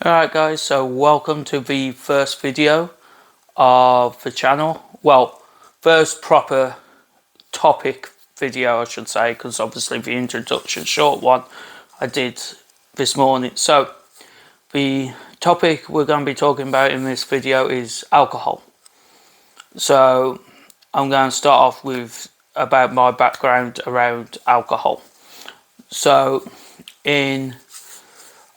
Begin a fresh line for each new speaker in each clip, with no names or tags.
Alright guys, so welcome to the first video of the channel. Well, first proper topic video I should say, because obviously the introduction short one I did this morning. So the topic we're going to be talking about in this video is alcohol. So I'm going to start off with about my background around alcohol. So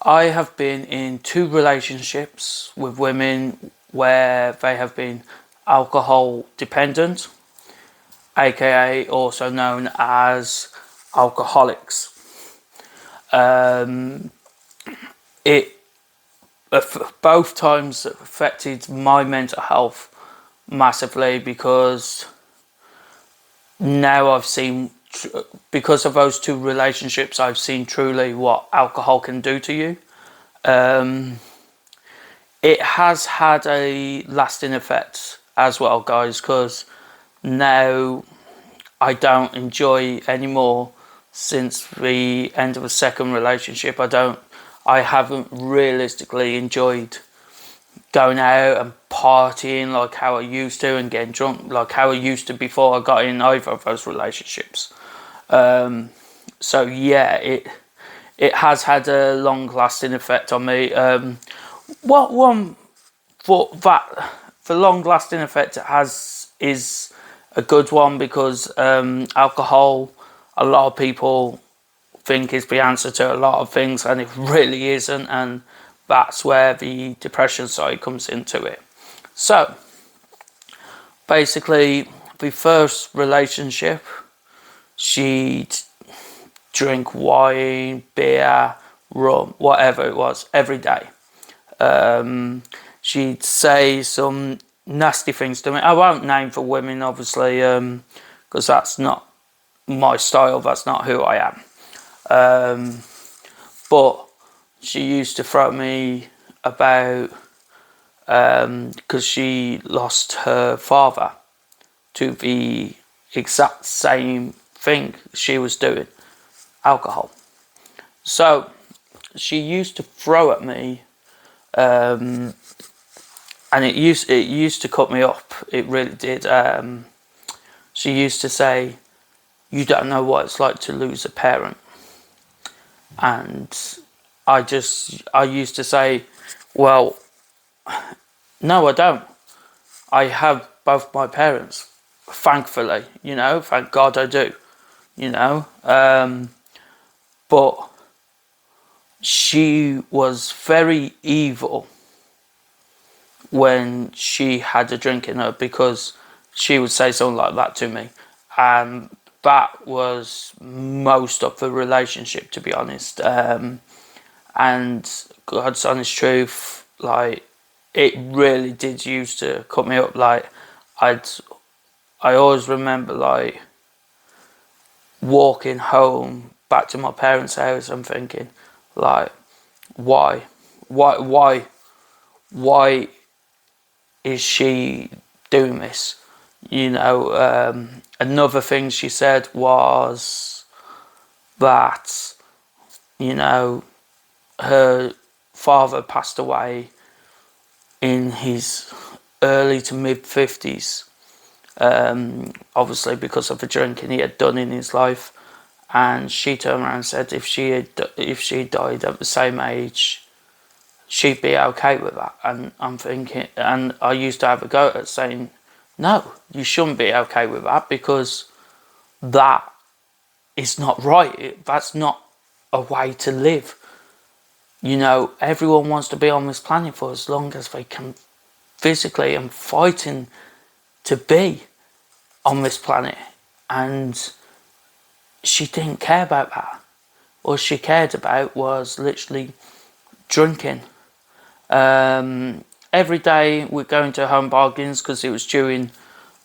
I have been in 2 relationships with women where they have been alcohol dependent, aka also known as alcoholics. It both times affected my mental health massively, because now I've seen, because of those 2 relationships, I've seen truly what alcohol can do to you. It has had a lasting effect as well, guys, because now I don't enjoy anymore. Since the end of the second relationship, I haven't realistically enjoyed going out and partying like how I used to, and getting drunk like how I used to before I got in either of those relationships. So yeah, it has had a long lasting effect on me. What one for that the long lasting effect it has is a good one, because alcohol, a lot of people think is the answer to a lot of things, and it really isn't, and that's where the depression side comes into it. So basically, the first relationship, she'd drink wine, beer, rum, whatever it was, every day. She'd say some nasty things to me. I won't name for women, obviously, because that's not my style, that's not who I am. But she used to throw me about, because she lost her father to the exact same thing she was doing, alcohol. So she used to throw at me, and it used to cut me up. It really did. She used to say, "You don't know what it's like to lose a parent," and I used to say, "Well, no, I don't. I have both my parents, thankfully. Thank God I do. But she was very evil when she had a drink in her, because she would say something like that to me, and that was most of the relationship, to be honest. And God's honest truth, like, it really did used to cut me up. Like, I always remember, like, walking home back to my parents' house and thinking, like, why is she doing this? Another thing she said was that, her father passed away in his early to mid 50s, obviously because of the drinking he had done in his life. And she turned around and said if she died at the same age, she'd be okay with that. And I'm thinking, and I used to have a go at saying, no, you shouldn't be okay with that, because that is not right. That's not a way to live. Everyone wants to be on this planet for as long as they can physically, and fighting to be on this planet. And she didn't care about that. All she cared about was literally drinking. Every day we're going to Home Bargains, because it was during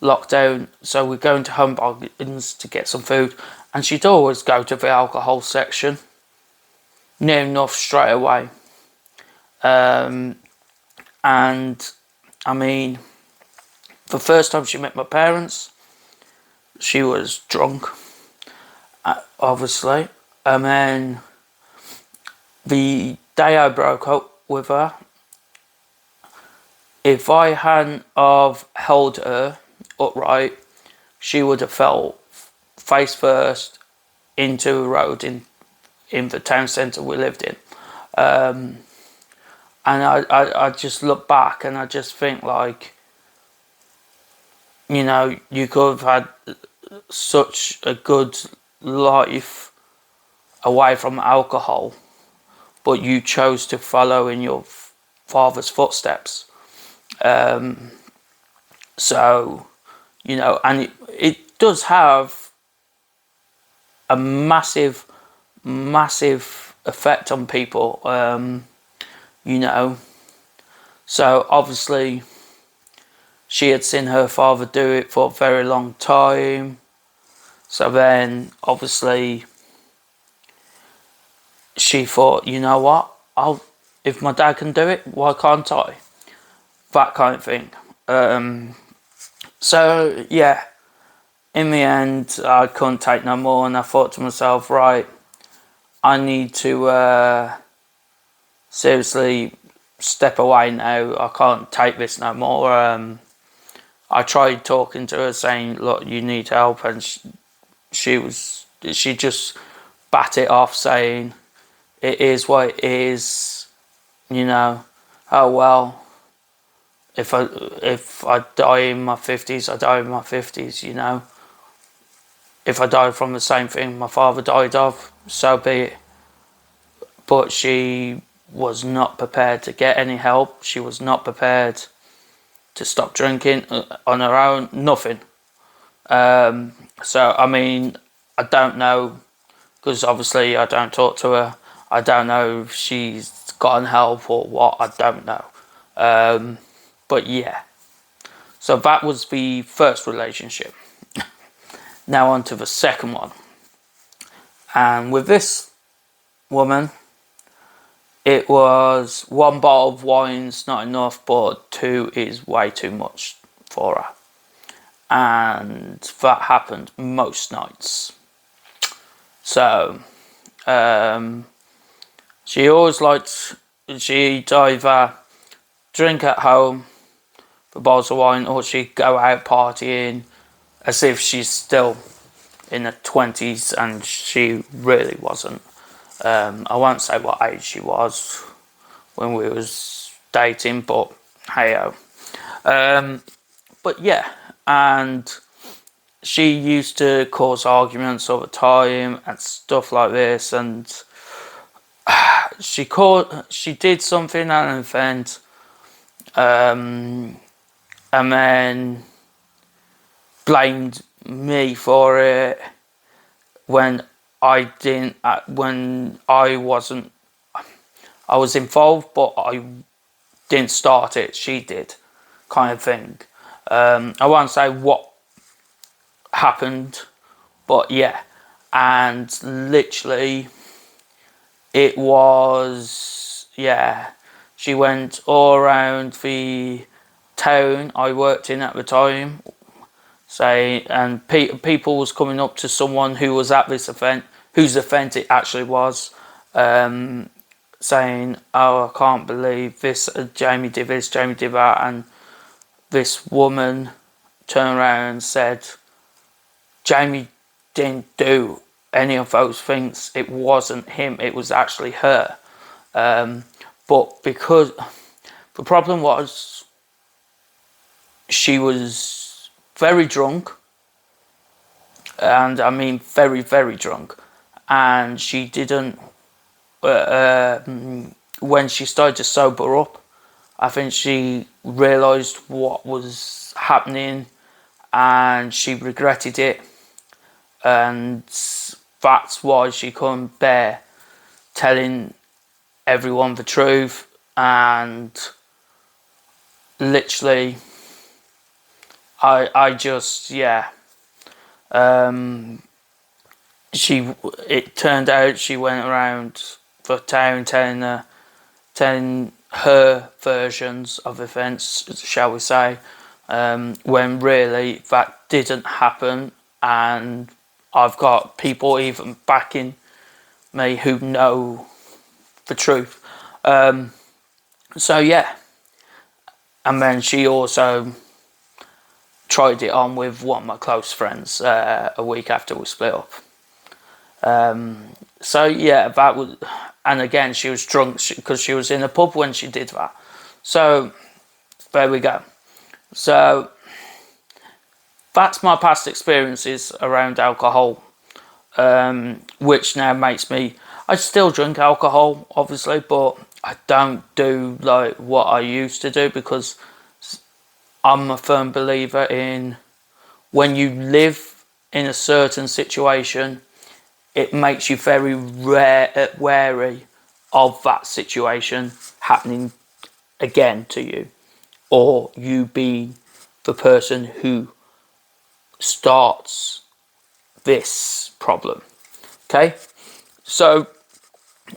lockdown, so we're going to Home Bargains to get some food, and she'd always go to the alcohol section near enough straight away. And I mean, the first time she met my parents, she was drunk, obviously, and then the day I broke up with her, if I hadn't have held her upright, she would have fell face first into a road in the town centre we lived in. And I just look back and I just think, like, you know, you could have had such a good life away from alcohol, but you chose to follow in your father's footsteps. So, you know, and it does have a massive, massive effect on people, you know. So obviously she had seen her father do it for a very long time. So then obviously she thought, you know what, if my dad can do it, why can't I? That kind of thing. So yeah, in the end I couldn't take no more, and I thought to myself, right, I need to seriously step away now. I can't take this no more. I tried talking to her, saying, look, you need help, and she just bat it off, saying it is what it is, you know. Oh well, if I die in my 50s, I die in my 50s, you know. If I die from the same thing my father died of, so be it. But she was not prepared to get any help. She was not prepared to stop drinking on her own, nothing. So I mean, I don't know, because obviously I don't talk to her. I don't know if she's gotten help or what, I don't know. But yeah, so that was the first relationship. Now on to the second one. And with this woman, it was one bottle of wine's not enough, but two is way too much for her. And that happened most nights. So, she always liked, she'd either drink at home for bottles of wine, or she'd go out partying as if she's still in her 20s, and she really wasn't. I won't say what age she was when we was dating, but hey-o. But yeah, and she used to cause arguments all the time and stuff like this, and she did something at an event, and then blamed me for it when I didn't, when I wasn't, I was involved, but I didn't start it, she did, kind of thing. I won't say what happened, but yeah, and literally it was, yeah, she went all around the town I worked in at the time, say, and people was coming up to someone who was at this event, whose event it actually was, saying, oh, I can't believe this, Jamie did this, Jamie did that, and this woman turned around and said, Jamie didn't do any of those things, it wasn't him, it was actually her. But because the problem was, she was very drunk, and I mean very, very drunk, and she didn't, when she started to sober up, I think she realised what was happening and she regretted it, and that's why she couldn't bear telling everyone the truth. And literally I just, yeah, it turned out she went around the town telling her versions of events, shall we say, when really that didn't happen. And I've got people even backing me who know the truth. So yeah, and then she also tried it on with one of my close friends a week after we split up. So yeah, that was, and again she was drunk because she was in a pub when she did that. So there we go. So that's my past experiences around alcohol, which now makes me. I still drink alcohol, obviously, but I don't do like what I used to do because I'm a firm believer in when you live in a certain situation, it makes you very wary of that situation happening again to you, or you being the person who starts this problem. Okay, so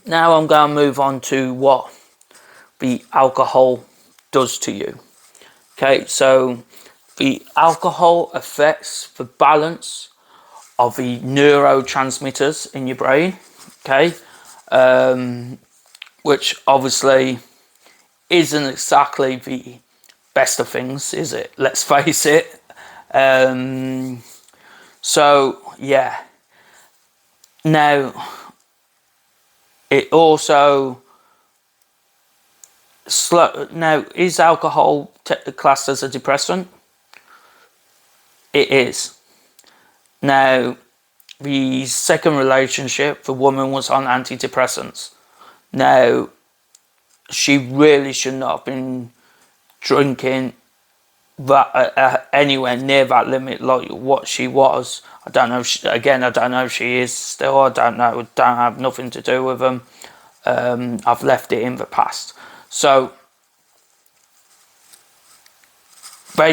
now I'm going to move on to what the alcohol does to you. Okay, so the alcohol affects the balance of the neurotransmitters in your brain. Okay, which obviously isn't exactly the best of things, is it? Let's face it. So yeah. Now it also now is alcohol classed as a depressant? It is. Now the second relationship, the woman was on antidepressants. Now she really should not have been drinking that anywhere near that limit like what she was. I don't know. I don't know if she is still. I don't know. Don't have nothing to do with them. I've left it in the past. So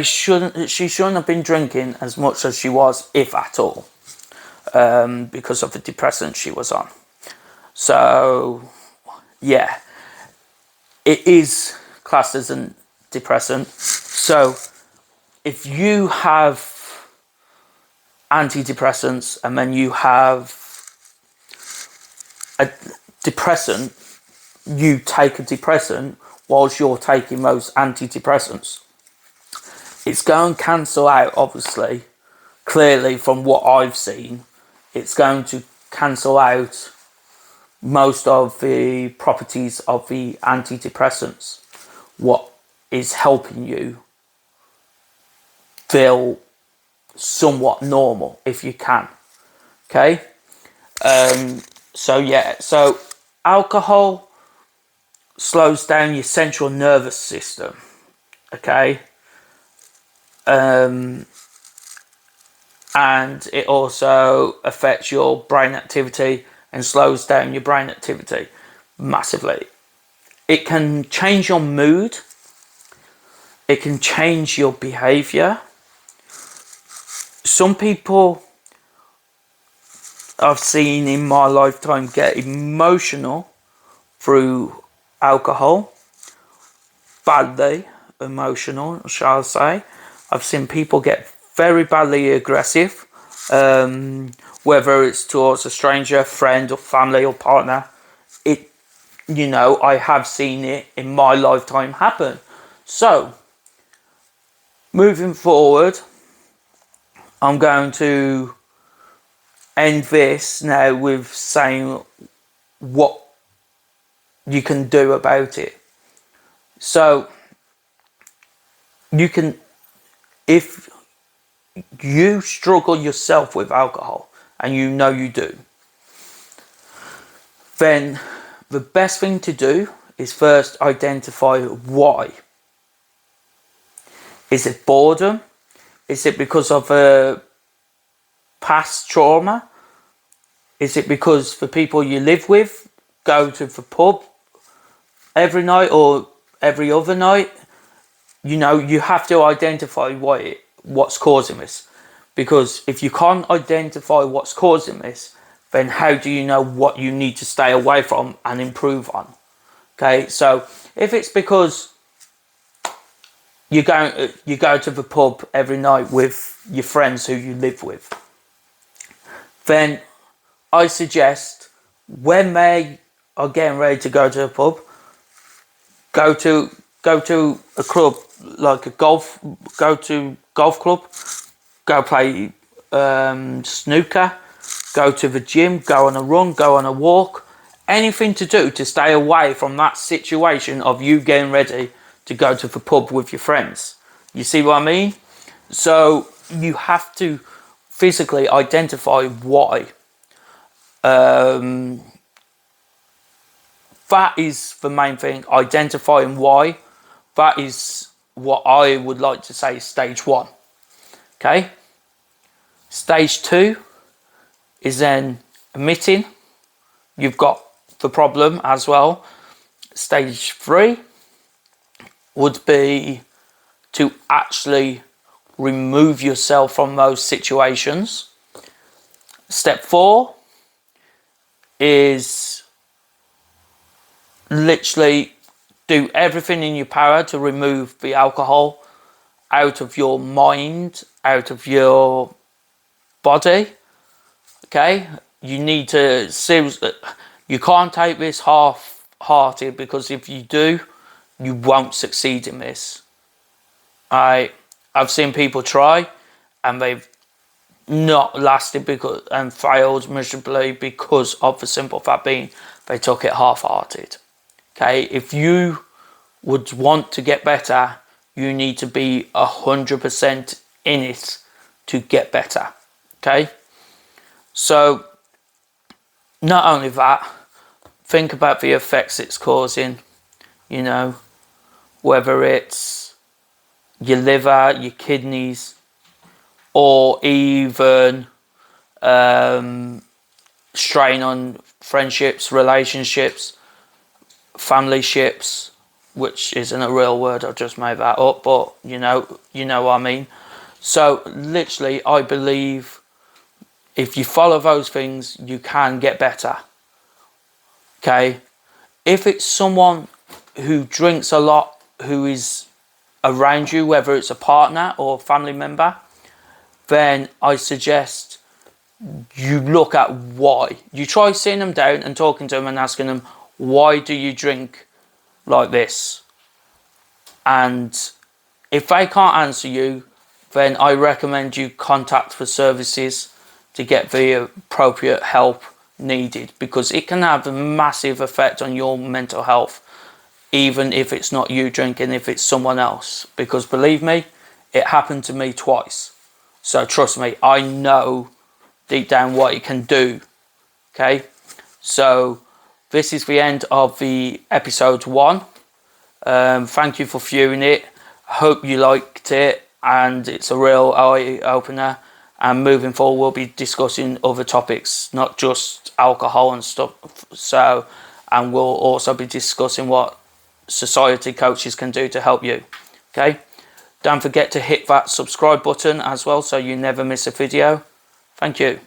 she shouldn't have been drinking as much as she was, if at all, because of the depressant she was on. So yeah, it is classed as a depressant. So if you have antidepressants and then you have a depressant, you take a depressant whilst you're taking those antidepressants, it's going to cancel out, obviously, clearly from what I've seen, it's going to cancel out most of the properties of the antidepressants, what is helping you feel somewhat normal if you can. Okay, so yeah, so alcohol slows down your central nervous system. Okay, and it also affects your brain activity and slows down your brain activity massively. It can change your mood. It can change your behavior. Some people I've seen in my lifetime get emotional through alcohol, badly emotional, shall I say. I've seen people get very badly aggressive, whether it's towards a stranger, friend, or family or partner. It, I have seen it in my lifetime happen. So, moving forward, I'm going to end this now with saying what you can do about it. So, you can, if you struggle yourself with alcohol, and you know you do, then the best thing to do is first identify why. Is it boredom? Is it because of a past trauma? Is it because the people you live with go to the pub every night or every other night? You have to identify what's causing this. Because if you can't identify what's causing this, then how do you know what you need to stay away from and improve on? Okay, so if it's because you go to the pub every night with your friends who you live with, then I suggest when they are getting ready to go to the pub, go to a club like go to golf club, go play snooker, go to the gym, go on a run, go on a walk, anything to do to stay away from that situation of you getting ready to go to the pub with your friends. You see what I mean? So you have to physically identify why. That is the main thing, identifying why. That is what I would like to say is stage 1. Okay? Stage 2 is then admitting you've got the problem as well. Stage 3 would be to actually remove yourself from those situations. Step 4 is literally do everything in your power to remove the alcohol out of your mind, out of your body. Okay, you need to seriously, you can't take this half-hearted, because if you do, you won't succeed in this. I've seen people try and they've not lasted and failed miserably because of the simple fact being they took it half-hearted. Okay, if you would want to get better, you need to be 100% in it to get better. Okay, so not only that, think about the effects it's causing, you know, whether it's your liver, your kidneys, or even strain on friendships, relationships, family ships, which isn't a real word, I just made that up, but you know what I mean. So literally, I believe if you follow those things, you can get better. Okay, if it's someone who drinks a lot, who is around you, whether it's a partner or a family member, then I suggest you look at why. You try sitting them down and talking to them and asking them, why do you drink like this? And if they can't answer you, then I recommend you contact the services to get the appropriate help needed, because it can have a massive effect on your mental health, even if it's not you drinking, if it's someone else. Because believe me, it happened to me twice. So trust me, I know deep down what it can do. Okay, so this is the end of the episode 1. Thank you for viewing it. Hope you liked it, and it's a real eye opener. And moving forward, we'll be discussing other topics, not just alcohol and stuff. So, and we'll also be discussing what society coaches can do to help you. Okay, don't forget to hit that subscribe button as well, so you never miss a video. Thank you.